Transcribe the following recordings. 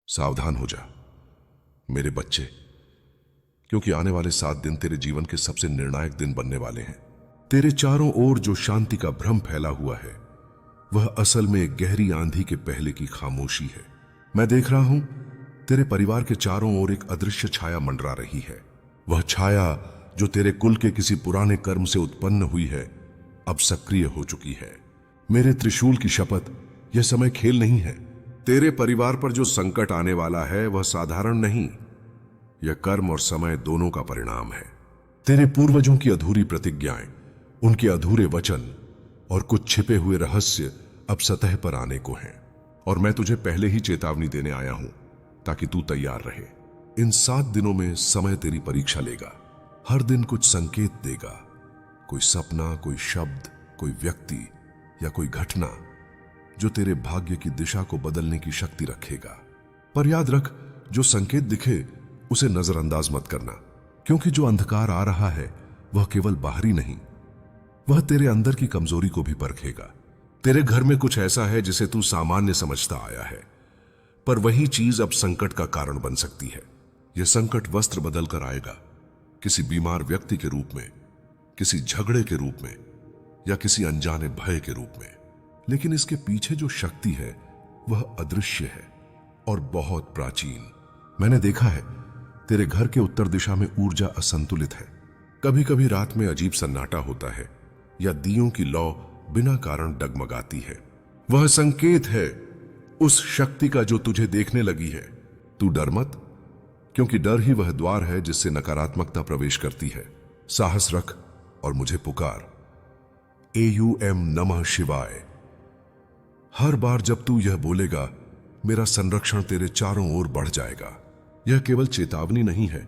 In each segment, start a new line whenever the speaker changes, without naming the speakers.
सावधान हो जा मेरे बच्चे, क्योंकि आने वाले 7 दिन तेरे जीवन के सबसे निर्णायक दिन बनने वाले हैं। तेरे चारों ओर जो शांति का भ्रम फैला हुआ है वह असल में एक गहरी आंधी के पहले की खामोशी है। मैं देख रहा हूं तेरे परिवार के चारों ओर एक अदृश्य छाया मंडरा रही है। वह छाया जो तेरे कुल के किसी पुराने कर्म से उत्पन्न हुई है अब सक्रिय हो चुकी है। मेरे त्रिशूल की शपथ, यह समय खेल नहीं है। तेरे परिवार पर जो संकट आने वाला है वह साधारण नहीं, यह कर्म और समय दोनों का परिणाम है। तेरे पूर्वजों की अधूरी प्रतिज्ञाएं, उनके अधूरे वचन और कुछ छिपे हुए रहस्य अब सतह पर आने को हैं। और मैं तुझे पहले ही चेतावनी देने आया हूं ताकि तू तैयार रहे। इन 7 दिनों में समय तेरी परीक्षा लेगा। हर दिन कुछ संकेत देगा, कोई सपना, कोई शब्द, कोई व्यक्ति या कोई घटना जो तेरे भाग्य की दिशा को बदलने की शक्ति रखेगा। पर याद रख, जो संकेत दिखे उसे नजरअंदाज मत करना, क्योंकि जो अंधकार आ रहा है वह केवल बाहरी नहीं, वह तेरे अंदर की कमजोरी को भी परखेगा। तेरे घर में कुछ ऐसा है जिसे तू सामान्य समझता आया है, पर वही चीज अब संकट का कारण बन सकती है। यह संकट वस्त्र बदल कर आएगा, किसी बीमार व्यक्ति के रूप में, किसी झगड़े के रूप में या किसी अनजाने भय के रूप में। लेकिन इसके पीछे जो शक्ति है वह अदृश्य है और बहुत प्राचीन। मैंने देखा है तेरे घर के उत्तर दिशा में ऊर्जा असंतुलित है। कभी कभी रात में अजीब सन्नाटा होता है या दियों की लौ बिना कारण डगमगाती है। वह संकेत है उस शक्ति का जो तुझे देखने लगी है। तू डर मत, क्योंकि डर ही वह द्वार है जिससे नकारात्मकता प्रवेश करती है। साहस रख और मुझे पुकार। AUM नमः शिवाय। हर बार जब तू यह बोलेगा, मेरा संरक्षण तेरे चारों ओर बढ़ जाएगा। यह केवल चेतावनी नहीं है,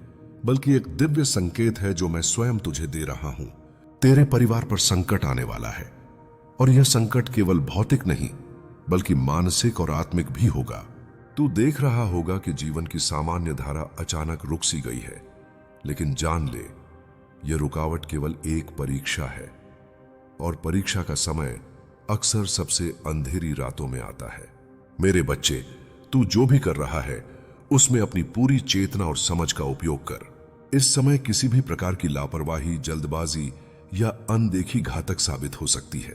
बल्कि एक दिव्य संकेत है जो मैं स्वयं तुझे दे रहा हूं। तेरे परिवार पर संकट आने वाला है, और यह संकट केवल भौतिक नहीं बल्कि मानसिक और आत्मिक भी होगा। तू देख रहा होगा कि जीवन की सामान्य धारा अचानक रुक सी गई है, लेकिन जान ले, यह रुकावट केवल एक परीक्षा है, और परीक्षा का समय अक्सर सबसे अंधेरी रातों में आता है। मेरे बच्चे, तू जो भी कर रहा है उसमें अपनी पूरी चेतना और समझ का उपयोग कर। इस समय किसी भी प्रकार की लापरवाही, जल्दबाजी या अनदेखी घातक साबित हो सकती है।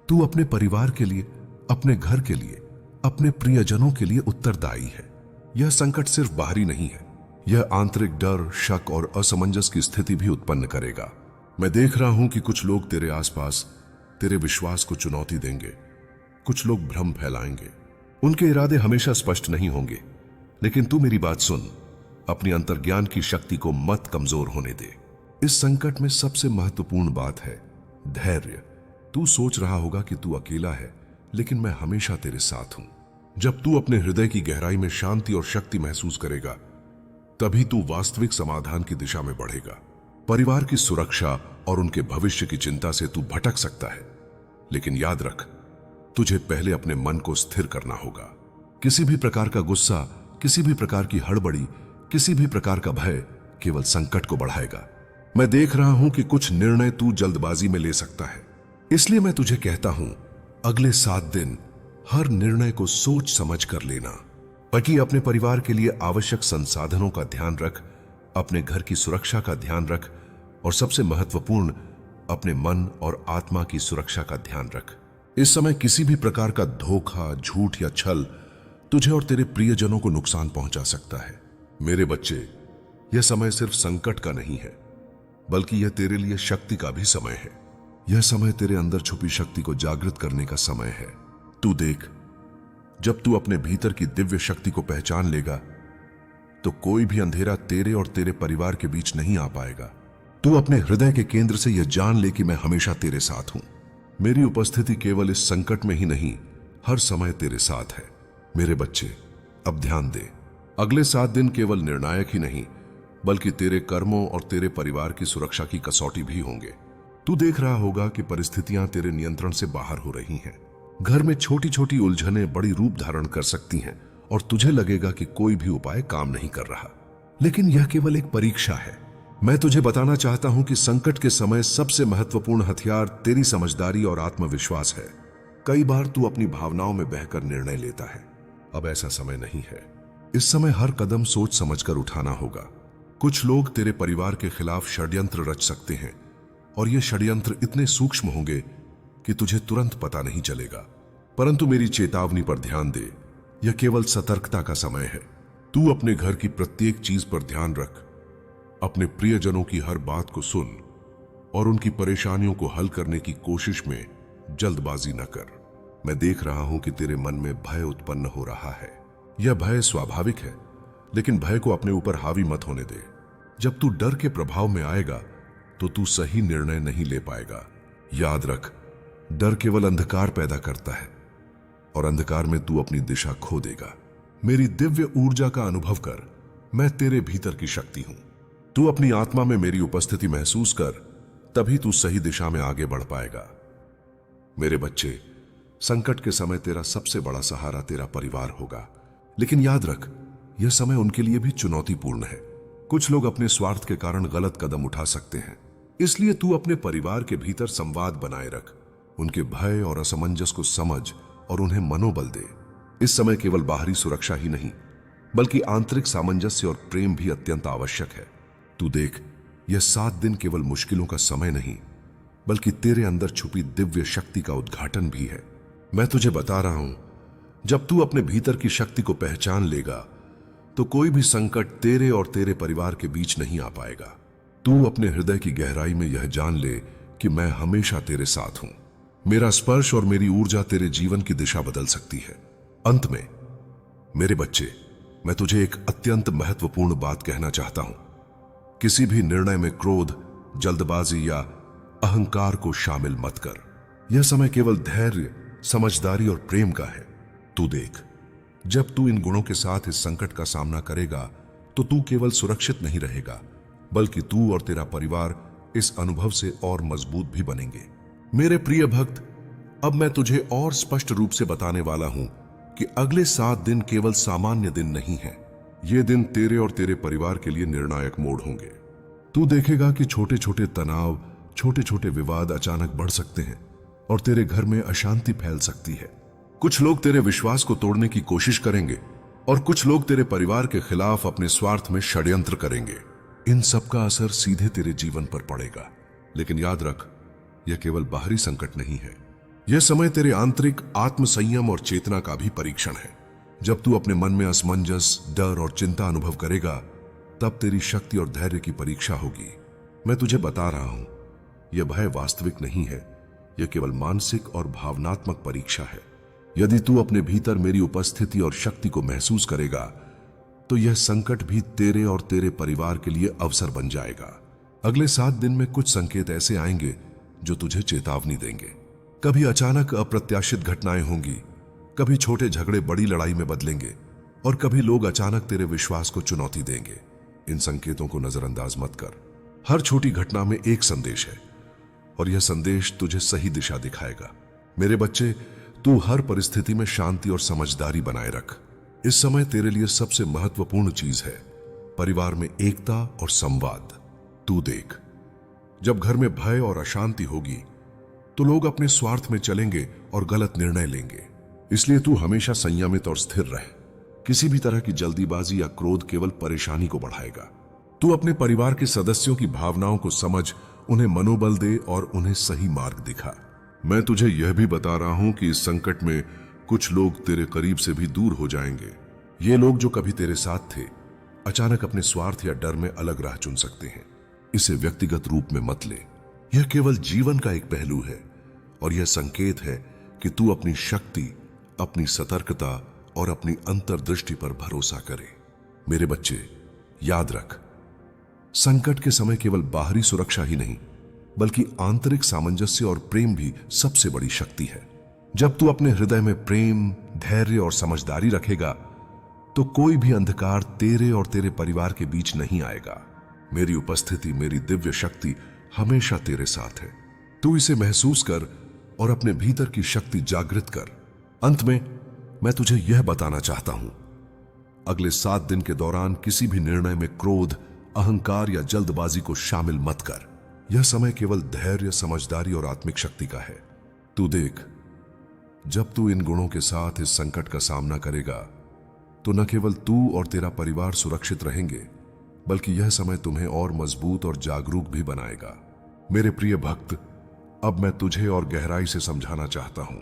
तू अपने परिवार के लिए, अपने घर के लिए, अपने प्रियजनों के लिए उत्तरदायी है। यह संकट सिर्फ बाहरी नहीं है, यह आंतरिक डर, शक और असमंजस की स्थिति भी उत्पन्न करेगा। मैं देख रहा हूं कि कुछ लोग तेरे आसपास तेरे विश्वास को चुनौती देंगे, कुछ लोग भ्रम फैलाएंगे। उनके इरादे हमेशा स्पष्ट नहीं होंगे, लेकिन तू मेरी बात सुन, अपनी अंतर्ज्ञान की शक्ति को मत कमजोर होने दे। इस संकट में सबसे महत्वपूर्ण बात है धैर्य। तू सोच रहा होगा कि तू अकेला है, लेकिन मैं हमेशा तेरे साथ हूं। जब तू अपने हृदय की गहराई में शांति और शक्ति महसूस करेगा, तभी तू वास्तविक समाधान की दिशा में बढ़ेगा। परिवार की सुरक्षा और उनके भविष्य की चिंता से तू भटक सकता है, लेकिन याद रख, तुझे पहले अपने मन को स्थिर करना होगा। किसी भी प्रकार का गुस्सा, किसी भी प्रकार की हड़बड़ी, किसी भी प्रकार का भय केवल संकट को बढ़ाएगा। मैं देख रहा हूं कि कुछ निर्णय तू जल्दबाजी में ले सकता है, इसलिए मैं तुझे कहता हूं, अगले 7 दिन हर निर्णय को सोच समझ कर लेना। ताकि अपने परिवार के लिए आवश्यक संसाधनों का ध्यान रख, अपने घर की सुरक्षा का ध्यान रख, और सबसे महत्वपूर्ण, अपने मन और आत्मा की सुरक्षा का ध्यान रख। इस समय किसी भी प्रकार का धोखा, झूठ या छल तुझे और तेरे प्रियजनों को नुकसान पहुंचा सकता है। मेरे बच्चे, यह समय सिर्फ संकट का नहीं है, बल्कि यह तेरे लिए शक्ति का भी समय है। यह समय तेरे अंदर छुपी शक्ति को जागृत करने का समय है। तू देख, जब तू अपने भीतर की दिव्य शक्ति को पहचान लेगा, तो कोई भी अंधेरा तेरे और तेरे परिवार के बीच नहीं आ पाएगा। तू अपने हृदय के केंद्र से यह जान ले कि मैं हमेशा तेरे साथ हूं। मेरी उपस्थिति केवल इस संकट में ही नहीं, हर समय तेरे साथ है। मेरे बच्चे, अब ध्यान दे। अगले 7 दिन केवल निर्णायक ही नहीं, बल्कि तेरे कर्मों और तेरे परिवार की सुरक्षा की कसौटी भी होंगे। तू देख रहा होगा कि परिस्थितियां तेरे नियंत्रण से बाहर हो रही हैं। घर में छोटी छोटी उलझनें बड़ी रूप धारण कर सकती हैं, और तुझे लगेगा कि कोई भी उपाय काम नहीं कर रहा, लेकिन यह केवल एक परीक्षा है। मैं तुझे बताना चाहता हूं कि संकट के समय सबसे महत्वपूर्ण हथियार तेरी समझदारी और आत्मविश्वास है। कई बार तू अपनी भावनाओं में बहकर निर्णय लेता है। अब ऐसा समय नहीं है। इस समय हर कदम सोच समझकर उठाना होगा। कुछ लोग तेरे परिवार के खिलाफ षड्यंत्र रच सकते हैं और ये षड्यंत्र इतने सूक्ष्म होंगे कि तुझे तुरंत पता नहीं चलेगा। परंतु मेरी चेतावनी पर ध्यान दे, यह केवल सतर्कता का समय है। तू अपने घर की प्रत्येक चीज पर ध्यान रख, अपने प्रियजनों की हर बात को सुन और उनकी परेशानियों को हल करने की कोशिश में जल्दबाजी न कर। मैं देख रहा हूं कि तेरे मन में भय उत्पन्न हो रहा है। यह भय स्वाभाविक है, लेकिन भय को अपने ऊपर हावी मत होने दे। जब तू डर के प्रभाव में आएगा तो तू सही निर्णय नहीं ले पाएगा। याद रख, डर केवल अंधकार पैदा करता है और अंधकार में तू अपनी दिशा खो देगा। मेरी दिव्य ऊर्जा का अनुभव कर, मैं तेरे भीतर की शक्ति हूं। तू अपनी आत्मा में मेरी उपस्थिति महसूस कर, तभी तू सही दिशा में आगे बढ़ पाएगा। मेरे बच्चे, संकट के समय तेरा सबसे बड़ा सहारा तेरा परिवार होगा, लेकिन याद रख, यह समय उनके लिए भी चुनौतीपूर्ण है। कुछ लोग अपने स्वार्थ के कारण गलत कदम उठा सकते हैं, इसलिए तू अपने परिवार के भीतर संवाद बनाए रख। उनके भय और असमंजस को समझ और उन्हें मनोबल दे। इस समय केवल बाहरी सुरक्षा ही नहीं, बल्कि आंतरिक सामंजस्य और प्रेम भी अत्यंत आवश्यक है। तू देख, यह 7 दिन केवल मुश्किलों का समय नहीं, बल्कि तेरे अंदर छुपी दिव्य शक्ति का उद्घाटन भी है। मैं तुझे बता रहा हूं, जब तू अपने भीतर की शक्ति को पहचान लेगा तो कोई भी संकट तेरे और तेरे परिवार के बीच नहीं आ पाएगा। तू अपने हृदय की गहराई में यह जान ले कि मैं हमेशा तेरे साथ हूं। मेरा स्पर्श और मेरी ऊर्जा तेरे जीवन की दिशा बदल सकती है। अंत में मेरे बच्चे, मैं तुझे एक अत्यंत महत्वपूर्ण बात कहना चाहता हूं। किसी भी निर्णय में क्रोध, जल्दबाजी या अहंकार को शामिल मत कर। यह समय केवल धैर्य, समझदारी और प्रेम का है। तू देख, जब तू इन गुणों के साथ इस संकट का सामना करेगा तो तू केवल सुरक्षित नहीं रहेगा, बल्कि तू और तेरा परिवार इस अनुभव से और मजबूत भी बनेंगे। मेरे प्रिय भक्त, अब मैं तुझे और स्पष्ट रूप से बताने वाला हूं कि अगले 7 दिन केवल सामान्य दिन नहीं है। ये दिन तेरे और तेरे परिवार के लिए निर्णायक मोड़ होंगे। तू देखेगा कि छोटे छोटे तनाव, छोटे छोटे विवाद अचानक बढ़ सकते हैं और तेरे घर में अशांति फैल सकती है। कुछ लोग तेरे विश्वास को तोड़ने की कोशिश करेंगे और कुछ लोग तेरे परिवार के खिलाफ अपने स्वार्थ में षड्यंत्र करेंगे। इन सब का असर सीधे तेरे जीवन पर पड़ेगा, लेकिन याद रख, यह केवल बाहरी संकट नहीं है। यह समय तेरे आंतरिक आत्म संयम और चेतना का भी परीक्षण है। जब तू अपने मन में असमंजस, डर और चिंता अनुभव करेगा, तब तेरी शक्ति और धैर्य की परीक्षा होगी। मैं तुझे बता रहा हूं, यह भय वास्तविक नहीं है, यह केवल मानसिक और भावनात्मक परीक्षा है। यदि तू अपने भीतर मेरी उपस्थिति और शक्ति को महसूस करेगा, तो यह संकट भी तेरे और तेरे परिवार के लिए अवसर बन जाएगा। अगले 7 दिन में कुछ संकेत ऐसे आएंगे जो तुझे चेतावनी देंगे। कभी अचानक अप्रत्याशित घटनाएं होंगी, कभी छोटे झगड़े बड़ी लड़ाई में बदलेंगे और कभी लोग अचानक तेरे विश्वास को चुनौती देंगे। इन संकेतों को नजरअंदाज मत कर। हर छोटी घटना में एक संदेश है और यह संदेश तुझे सही दिशा दिखाएगा। मेरे बच्चे, तू हर परिस्थिति में शांति और समझदारी बनाए रख। इस समय तेरे लिए सबसे महत्वपूर्ण चीज है परिवार में एकता और संवाद। तू देख, जब घर में भय और अशांति होगी तो लोग अपने स्वार्थ में चलेंगे और गलत निर्णय लेंगे। इसलिए तू हमेशा संयमित और स्थिर रह। किसी भी तरह की जल्दीबाजी या क्रोध केवल परेशानी को बढ़ाएगा। तू अपने परिवार के सदस्यों की भावनाओं को समझ, उन्हें मनोबल दे और उन्हें सही मार्ग दिखा। मैं तुझे यह भी बता रहा हूं कि इस संकट में कुछ लोग तेरे करीब से भी दूर हो जाएंगे। ये लोग जो कभी तेरे साथ थे, अचानक अपने स्वार्थ या डर में अलग राह चुन सकते हैं। इसे व्यक्तिगत रूप में मत ले। यह केवल जीवन का एक पहलू है और यह संकेत है कि तू अपनी शक्ति, अपनी सतर्कता और अपनी अंतर्दृष्टि पर भरोसा करे। मेरे बच्चे, याद रख, संकट के समय केवल बाहरी सुरक्षा ही नहीं, बल्कि आंतरिक सामंजस्य और प्रेम भी सबसे बड़ी शक्ति है। जब तू अपने हृदय में प्रेम, धैर्य और समझदारी रखेगा, तो कोई भी अंधकार तेरे और तेरे परिवार के बीच नहीं आएगा। मेरी उपस्थिति, मेरी दिव्य शक्ति हमेशा तेरे साथ है। तू इसे महसूस कर और अपने भीतर की शक्ति जागृत कर। अंत में मैं तुझे यह बताना चाहता हूं, अगले 7 दिन के दौरान किसी भी निर्णय में क्रोध, अहंकार या जल्दबाजी को शामिल मत कर। यह समय केवल धैर्य, समझदारी और आत्मिक शक्ति का है। तू देख, जब तू इन गुणों के साथ इस संकट का सामना करेगा, तो न केवल तू और तेरा परिवार सुरक्षित रहेंगे, बल्कि यह समय तुम्हें और मजबूत और जागरूक भी बनाएगा। मेरे प्रिय भक्त, अब मैं तुझे और गहराई से समझाना चाहता हूं।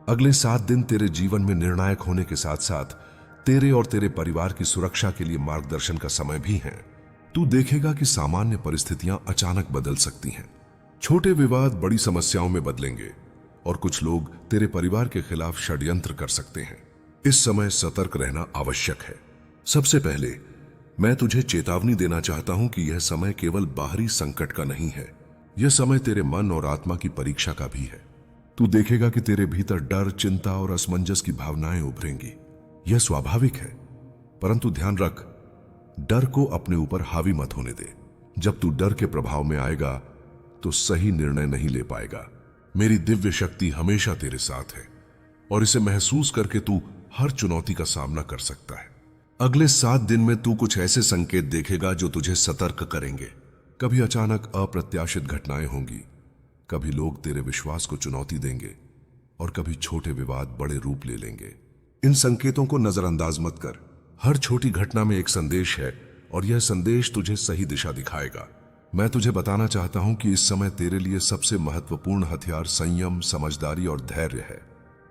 अगले 7 दिन तेरे जीवन में निर्णायक होने के साथ साथ तेरे और तेरे परिवार की सुरक्षा के लिए मार्गदर्शन का समय भी है। तू देखेगा कि सामान्य परिस्थितियां अचानक बदल सकती हैं। छोटे विवाद बड़ी समस्याओं में बदलेंगे और कुछ लोग तेरे परिवार के खिलाफ षड्यंत्र कर सकते हैं। इस समय सतर्क रहना आवश्यक है। सबसे पहले मैं तुझे चेतावनी देना चाहता हूं कि यह समय केवल बाहरी संकट का नहीं है, यह समय तेरे मन और आत्मा की परीक्षा का भी है। तू देखेगा कि तेरे भीतर डर, चिंता और असमंजस की भावनाएं उभरेंगी। यह स्वाभाविक है, परंतु ध्यान रख, डर को अपने ऊपर हावी मत होने दे। जब तू डर के प्रभाव में आएगा तो सही निर्णय नहीं ले पाएगा। मेरी दिव्य शक्ति हमेशा तेरे साथ है और इसे महसूस करके तू हर चुनौती का सामना कर सकता है। अगले 7 दिन में तू कुछ ऐसे संकेत देखेगा जो तुझे सतर्क करेंगे। कभी अचानक अप्रत्याशित घटनाएं होंगी, कभी लोग तेरे विश्वास को चुनौती देंगे और कभी छोटे विवाद बड़े रूप ले लेंगे। इन संकेतों को नजरअंदाज मत कर। हर छोटी घटना में एक संदेश है और यह संदेश तुझे सही दिशा दिखाएगा। मैं तुझे बताना चाहता हूं कि इस समय तेरे लिए सबसे महत्वपूर्ण हथियार संयम, समझदारी और धैर्य है।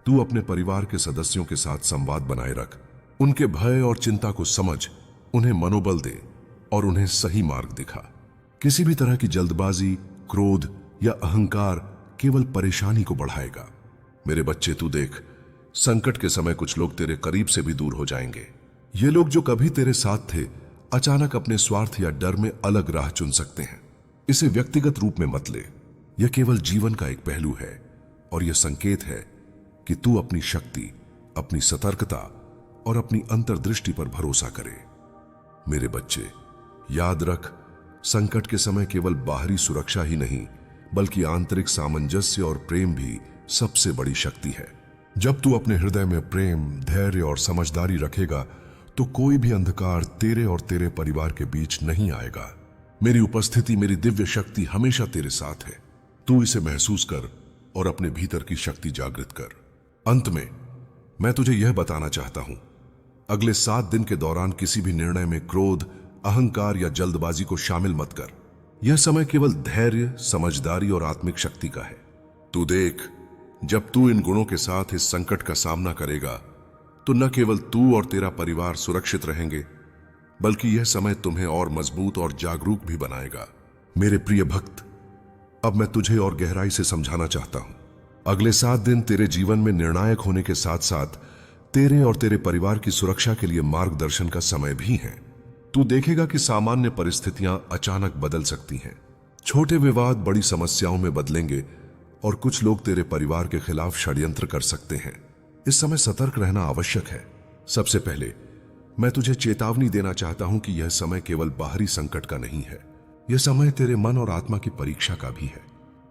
तू अपने परिवार के सदस्यों के साथ संवाद बनाए रख। उनके भय और चिंता को समझ, उन्हें मनोबल दे और उन्हें सही मार्ग दिखा। किसी भी तरह की जल्दबाजी, क्रोध या अहंकार केवल परेशानी को बढ़ाएगा। मेरे बच्चे, तू देख, संकट के समय कुछ लोग तेरे करीब से भी दूर हो जाएंगे। ये लोग जो कभी तेरे साथ थे, अचानक अपने स्वार्थ या डर में अलग राह चुन सकते हैं। इसे व्यक्तिगत रूप में मत ले। यह केवल जीवन का एक पहलू है और यह संकेत है कि तू अपनी शक्ति, अपनी सतर्कता और अपनी अंतर्दृष्टि पर भरोसा करे। मेरे बच्चे, याद रख, संकट के समय केवल बाहरी सुरक्षा ही नहीं, बल्कि आंतरिक सामंजस्य और प्रेम भी सबसे बड़ी शक्ति है। जब तू अपने हृदय में प्रेम, धैर्य और समझदारी रखेगा तो कोई भी अंधकार तेरे और तेरे परिवार के बीच नहीं आएगा। मेरी उपस्थिति, मेरी दिव्य शक्ति हमेशा तेरे साथ है। तू इसे महसूस कर और अपने भीतर की शक्ति जागृत कर। अंत में मैं तुझे यह बताना चाहता हूं, अगले 7 दिन के दौरान किसी भी निर्णय में क्रोध, अहंकार या जल्दबाजी को शामिल मत कर। यह समय केवल धैर्य, समझदारी और आत्मिक शक्ति का है। तू देख, जब तू इन गुणों के साथ इस संकट का सामना करेगा तो न केवल तू और तेरा परिवार सुरक्षित रहेंगे, बल्कि यह समय तुम्हें और मजबूत और जागरूक भी बनाएगा। मेरे प्रिय भक्त, अब मैं तुझे और गहराई से समझाना चाहता हूं। अगले 7 दिन तेरे जीवन में निर्णायक होने के साथ साथ तेरे और तेरे परिवार की सुरक्षा के लिए मार्गदर्शन का समय भी है। तू देखेगा कि सामान्य परिस्थितियां अचानक बदल सकती हैं। छोटे विवाद बड़ी समस्याओं में बदलेंगे और कुछ लोग तेरे परिवार के खिलाफ षड्यंत्र कर सकते हैं। इस समय सतर्क रहना आवश्यक है। सबसे पहले मैं तुझे चेतावनी देना चाहता हूं कि यह समय केवल बाहरी संकट का नहीं है, यह समय तेरे मन और आत्मा की परीक्षा का भी है।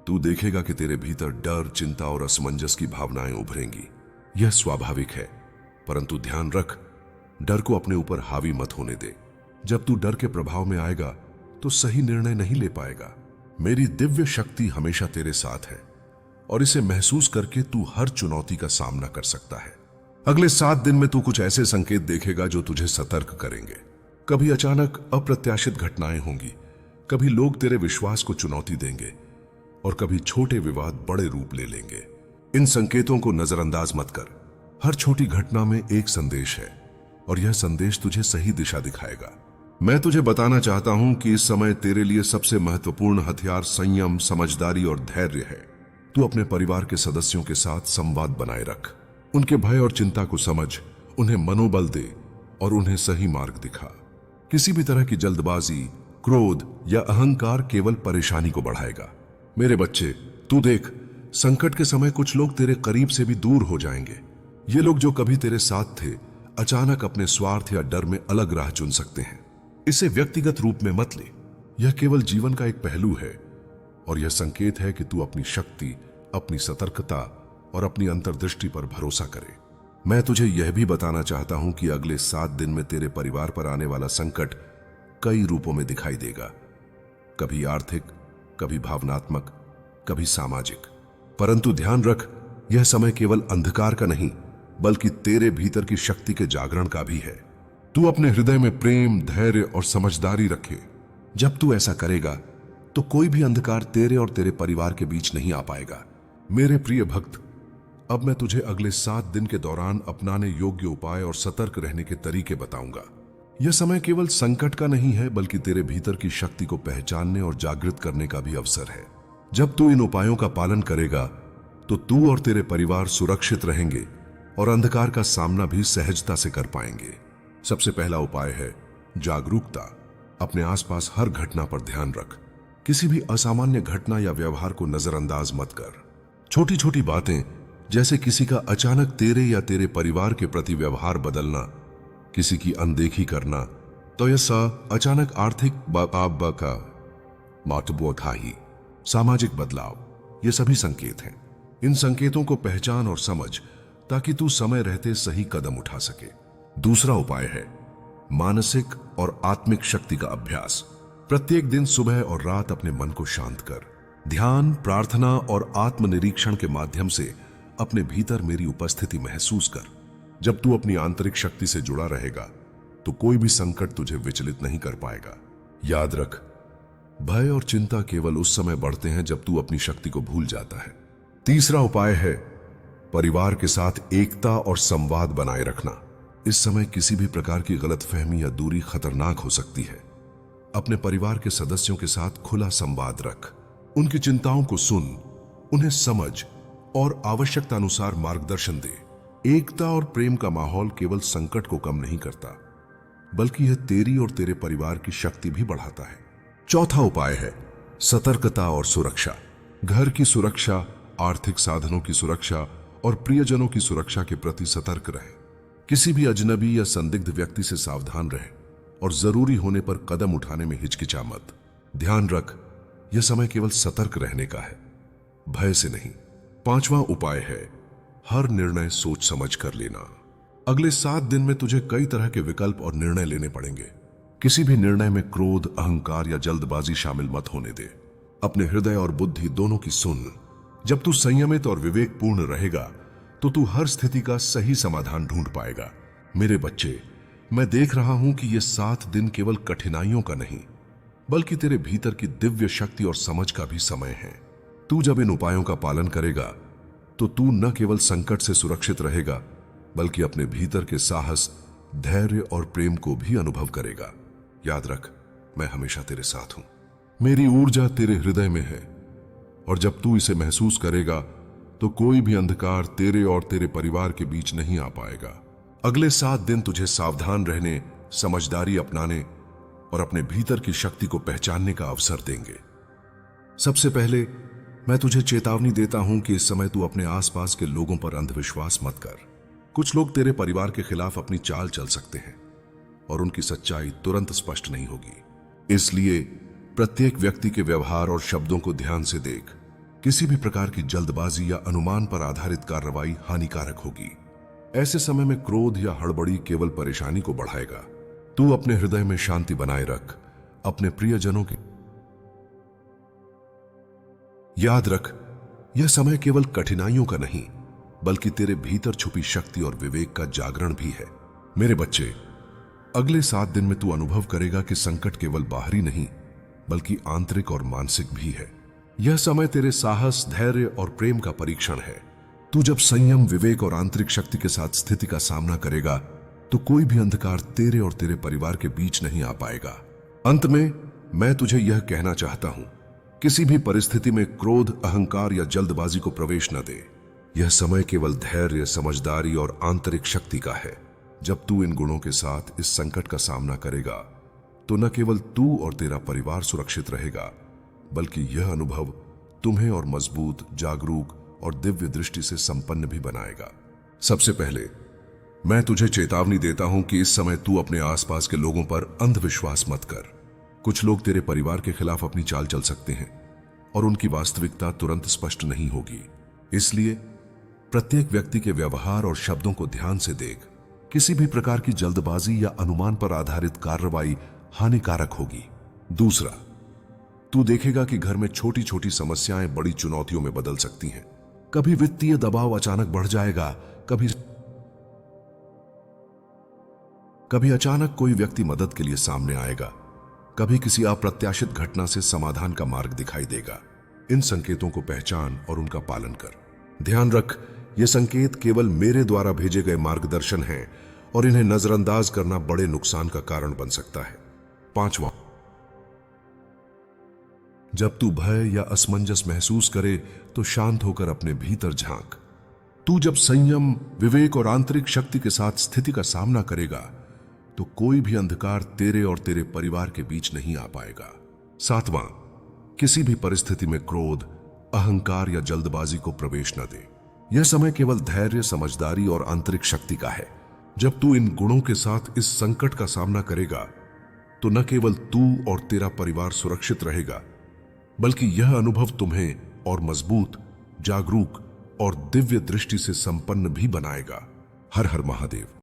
तू देखेगा कि तेरे भीतर डर, चिंता और असमंजस की भावनाएं उभरेंगी। यह स्वाभाविक है, परंतु ध्यान रख, डर को अपने ऊपर हावी मत होने दे। जब तू डर के प्रभाव में आएगा तो सही निर्णय नहीं ले पाएगा। मेरी दिव्य शक्ति हमेशा तेरे साथ है और इसे महसूस करके तू हर चुनौती का सामना कर सकता है। अगले 7 दिन में तू कुछ ऐसे संकेत देखेगा जो तुझे सतर्क करेंगे। कभी अचानक अप्रत्याशित घटनाएं होंगी, कभी लोग तेरे विश्वास को चुनौती देंगे और कभी छोटे विवाद बड़े रूप ले लेंगे। इन संकेतों को नजरअंदाज मत कर। हर छोटी घटना में एक संदेश है और यह संदेश तुझे सही दिशा दिखाएगा। मैं तुझे बताना चाहता हूं कि इस समय तेरे लिए सबसे महत्वपूर्ण हथियार संयम, समझदारी और धैर्य है। तू अपने परिवार के सदस्यों के साथ संवाद बनाए रख। उनके भय और चिंता को समझ, उन्हें मनोबल दे और उन्हें सही मार्ग दिखा। किसी भी तरह की जल्दबाजी, क्रोध या अहंकार केवल परेशानी को बढ़ाएगा। मेरे बच्चे, तू देख, संकट के समय कुछ लोग तेरे करीब से भी दूर हो जाएंगे। ये लोग जो कभी तेरे साथ थे, अचानक अपने स्वार्थ या डर में अलग राह चुन सकते हैं। इसे व्यक्तिगत रूप में मत ले। यह केवल जीवन का एक पहलू है और यह संकेत है कि तू अपनी शक्ति, अपनी सतर्कता और अपनी अंतर्दृष्टि पर भरोसा करे। मैं तुझे यह भी बताना चाहता हूं कि अगले 7 दिन में तेरे परिवार पर आने वाला संकट कई रूपों में दिखाई देगा। कभी आर्थिक, कभी भावनात्मक, कभी सामाजिक। परंतु ध्यान रख, यह समय केवल अंधकार का नहीं, बल्कि तेरे भीतर की शक्ति के जागरण का भी है। तू अपने हृदय में प्रेम, धैर्य और समझदारी रखे। जब तू ऐसा करेगा तो कोई भी अंधकार तेरे और तेरे परिवार के बीच नहीं आ पाएगा। मेरे प्रिय भक्त, अब मैं तुझे अगले 7 दिन के दौरान अपनाने योग्य उपाय और सतर्क रहने के तरीके बताऊंगा। यह समय केवल संकट का नहीं है, बल्कि तेरे भीतर की शक्ति को पहचानने और जागृत करने का भी अवसर है। जब तू इन उपायों का पालन करेगा तो तू और तेरे परिवार सुरक्षित रहेंगे और अंधकार का सामना भी सहजता से कर पाएंगे। सबसे पहला उपाय है जागरूकता। अपने आसपास हर घटना पर ध्यान रख। किसी भी असामान्य घटना या व्यवहार को नजरअंदाज मत कर। छोटी छोटी बातें, जैसे किसी का अचानक तेरे या तेरे परिवार के प्रति व्यवहार बदलना, किसी की अनदेखी करना, तो यह अचानक आर्थिक का मातबोधाही, सामाजिक बदलाव, ये सभी संकेत हैं। इन संकेतों को पहचान और समझ, ताकि तू समय रहते सही कदम उठा सके। दूसरा उपाय है मानसिक और आत्मिक शक्ति का अभ्यास। प्रत्येक दिन सुबह और रात अपने मन को शांत कर। ध्यान, प्रार्थना और आत्मनिरीक्षण के माध्यम से अपने भीतर मेरी उपस्थिति महसूस कर। जब तू अपनी आंतरिक शक्ति से जुड़ा रहेगा तो कोई भी संकट तुझे विचलित नहीं कर पाएगा। याद रख, भय और चिंता केवल उस समय बढ़ते हैं जब तू अपनी शक्ति को भूल जाता है। तीसरा उपाय है परिवार के साथ एकता और संवाद बनाए रखना। इस समय किसी भी प्रकार की गलतफहमी या दूरी खतरनाक हो सकती है। अपने परिवार के सदस्यों के साथ खुला संवाद रख। उनकी चिंताओं को सुन, उन्हें समझ और आवश्यकता अनुसार मार्गदर्शन दे। एकता और प्रेम का माहौल केवल संकट को कम नहीं करता, बल्कि यह तेरी और तेरे परिवार की शक्ति भी बढ़ाता है। चौथा उपाय है सतर्कता और सुरक्षा। घर की सुरक्षा, आर्थिक साधनों की सुरक्षा और प्रियजनों की सुरक्षा के प्रति सतर्क रहे। किसी भी अजनबी या संदिग्ध व्यक्ति से सावधान रहे और जरूरी होने पर कदम उठाने में हिचकिचा मत। ध्यान रख, यह समय केवल सतर्क रहने का है, भय से नहीं। पांचवा उपाय है हर निर्णय सोच समझ कर लेना। अगले 7 दिन में तुझे कई तरह के विकल्प और निर्णय लेने पड़ेंगे। किसी भी निर्णय में क्रोध, अहंकार या जल्दबाजी शामिल मत होने दे। अपने हृदय और बुद्धि दोनों की सुन। जब तू संयमित और विवेकपूर्ण रहेगा तो तू हर स्थिति का सही समाधान ढूंढ पाएगा। मेरे बच्चे, मैं देख रहा हूं कि ये 7 दिन केवल कठिनाइयों का नहीं, बल्कि तेरे भीतर की दिव्य शक्ति और समझ का भी समय है। तू जब इन उपायों का पालन करेगा तो तू न केवल संकट से सुरक्षित रहेगा, बल्कि अपने भीतर के साहस, धैर्य और प्रेम को भी अनुभव करेगा। याद रख, मैं हमेशा तेरे साथ हूं। मेरी ऊर्जा तेरे हृदय में है और जब तू इसे महसूस करेगा तो कोई भी अंधकार तेरे और तेरे परिवार के बीच नहीं आ पाएगा। अगले 7 दिन तुझे सावधान रहने, समझदारी अपनाने और अपने भीतर की शक्ति को पहचानने का अवसर देंगे। सबसे पहले मैं तुझे चेतावनी देता हूं कि इस समय तू अपने आसपास के लोगों पर अंधविश्वास मत कर। कुछ लोग तेरे परिवार के खिलाफ अपनी चाल चल सकते हैं और उनकी सच्चाई तुरंत स्पष्ट नहीं होगी। इसलिए प्रत्येक व्यक्ति के व्यवहार और शब्दों को ध्यान से देख। किसी भी प्रकार की जल्दबाजी या अनुमान पर आधारित कार्रवाई हानिकारक होगी। ऐसे समय में क्रोध या हड़बड़ी केवल परेशानी को बढ़ाएगा। तू अपने हृदय में शांति बनाए रख। अपने प्रियजनों के याद रख, यह समय केवल कठिनाइयों का नहीं, बल्कि तेरे भीतर छुपी शक्ति और विवेक का जागरण भी है। मेरे बच्चे, अगले 7 दिन में तू अनुभव करेगा कि संकट केवल बाहरी नहीं, बल्कि आंतरिक और मानसिक भी है। यह समय तेरे साहस, धैर्य और प्रेम का परीक्षण है। तू जब संयम, विवेक और आंतरिक शक्ति के साथ स्थिति का सामना करेगा तो कोई भी अंधकार तेरे और तेरे परिवार के बीच नहीं आ पाएगा। अंत में मैं तुझे यह कहना चाहता हूं, किसी भी परिस्थिति में क्रोध, अहंकार या जल्दबाजी को प्रवेश न दे। यह समय केवल धैर्य, समझदारी और आंतरिक शक्ति का है। जब तू इन गुणों के साथ इस संकट का सामना करेगा तो न केवल तू और तेरा परिवार सुरक्षित रहेगा, बल्कि यह अनुभव तुम्हें और मजबूत, जागरूक और दिव्य दृष्टि से संपन्न भी बनाएगा। सबसे पहले मैं तुझे चेतावनी देता हूं कि इस समय तू अपने आसपास के लोगों पर अंधविश्वास मत कर। कुछ लोग तेरे परिवार के खिलाफ अपनी चाल चल सकते हैं और उनकी वास्तविकता तुरंत स्पष्ट नहीं होगी। इसलिए प्रत्येक व्यक्ति के व्यवहार और शब्दों को ध्यान से देख। किसी भी प्रकार की जल्दबाजी या अनुमान पर आधारित कार्रवाई हानिकारक होगी। दूसरा, तू देखेगा कि घर में छोटी छोटी समस्याएं बड़ी चुनौतियों में बदल सकती हैं। कभी वित्तीय दबाव अचानक बढ़ जाएगा, कभी कभी अचानक कोई व्यक्ति मदद के लिए सामने आएगा, कभी किसी अप्रत्याशित घटना से समाधान का मार्ग दिखाई देगा। इन संकेतों को पहचान और उनका पालन कर। ध्यान रख, ये संकेत केवल मेरे द्वारा भेजे गए मार्गदर्शन हैं और इन्हें नजरअंदाज करना बड़े नुकसान का कारण बन सकता है। 5वां, जब तू भय या असमंजस महसूस करे तो शांत होकर अपने भीतर झांक। तू जब संयम, विवेक और आंतरिक शक्ति के साथ स्थिति का सामना करेगा तो कोई भी अंधकार तेरे और तेरे परिवार के बीच नहीं आ पाएगा। 7वां, किसी भी परिस्थिति में क्रोध, अहंकार या जल्दबाजी को प्रवेश न दे। यह समय केवल धैर्य, समझदारी और आंतरिक शक्ति का है। जब तू इन गुणों के साथ इस संकट का सामना करेगा तो न केवल तू और तेरा परिवार सुरक्षित रहेगा, बल्कि यह अनुभव तुम्हें और मजबूत, जागरूक और दिव्य दृष्टि से संपन्न भी बनाएगा। हर हर महादेव।